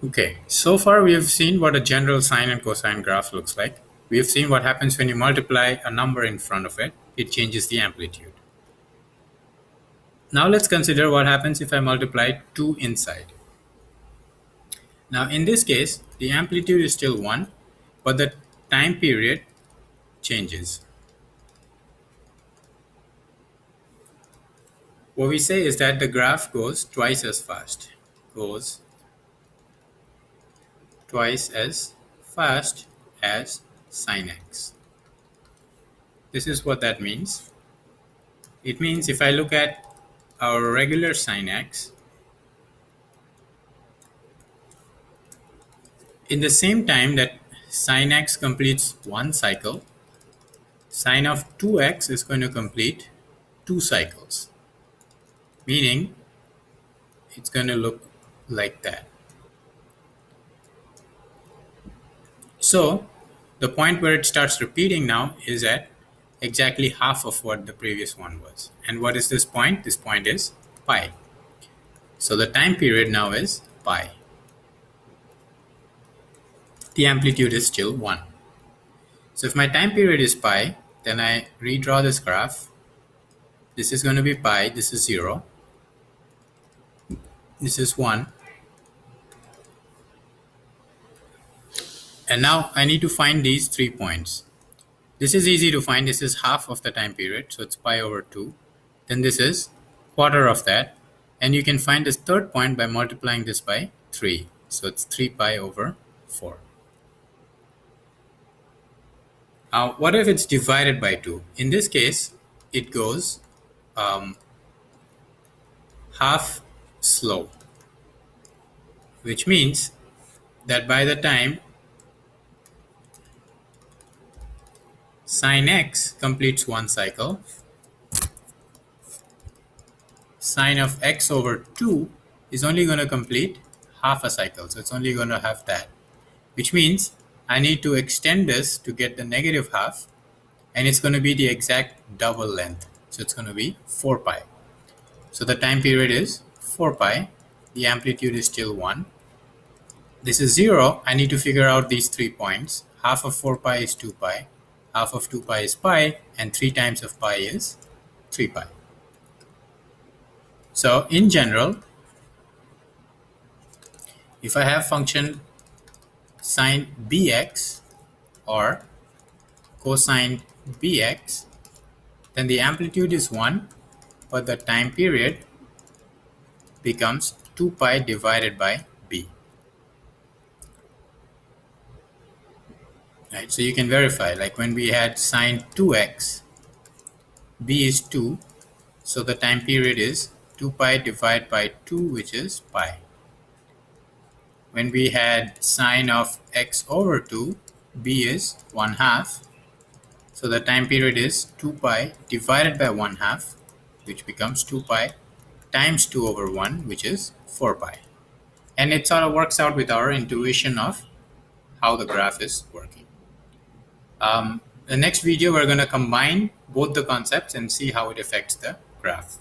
Okay, so far we have seen what a general sine and cosine graph looks like. We have seen what happens when you multiply a number in front of it. It changes the amplitude. Now let's consider what happens if I multiply 2 inside. Now in this case, the amplitude is still 1, but the time period changes. What we say is that the graph goes twice as fast. Goes twice as fast as sine x. This is what that means. It means if I look at our regular sine x, in the same time that sine x completes one cycle, sine of 2x is going to complete 2 cycles, meaning it's going to look like that. So the point where it starts repeating now is at exactly half of what the previous one was. And what is this point? This point is pi. So the time period now is pi. The amplitude is still 1. So if my time period is pi, then I redraw this graph. This is going to be pi, this is 0, this is 1. And now I need to find these 3 points. This is easy to find. This is half of the time period, so it's pi over 2. Then this is quarter of that. And you can find this third point by multiplying this by 3. So it's 3 pi over 4. Now, what if it's divided by 2? In this case, it goes half slow, which means that by the time sine x completes one cycle, sine of x over 2 is only going to complete half a cycle. So it's only going to have that, which means I need to extend this to get the negative half, and it's going to be the exact double length. So it's going to be 4 pi. So the time period is 4 pi. The amplitude is still 1. This is 0. I need to figure out these 3 points. Half of 4 pi is 2 pi. Half of 2 pi is pi, and 3 times of pi is 3 pi. So in general, if I have function sine bx or cosine bx, then the amplitude is 1, but the time period becomes 2 pi divided by b. Right, so you can verify, like when we had sine 2x, b is 2, so the time period is 2 pi divided by 2, which is pi. When we had sine of x over 2, b is 1/2, so the time period is 2 pi divided by 1/2, which becomes 2 pi times 2 over 1, which is 4 pi. And it sort of works out with our intuition of how the graph is working. The next video, we're going to combine both the concepts and see how it affects the graph.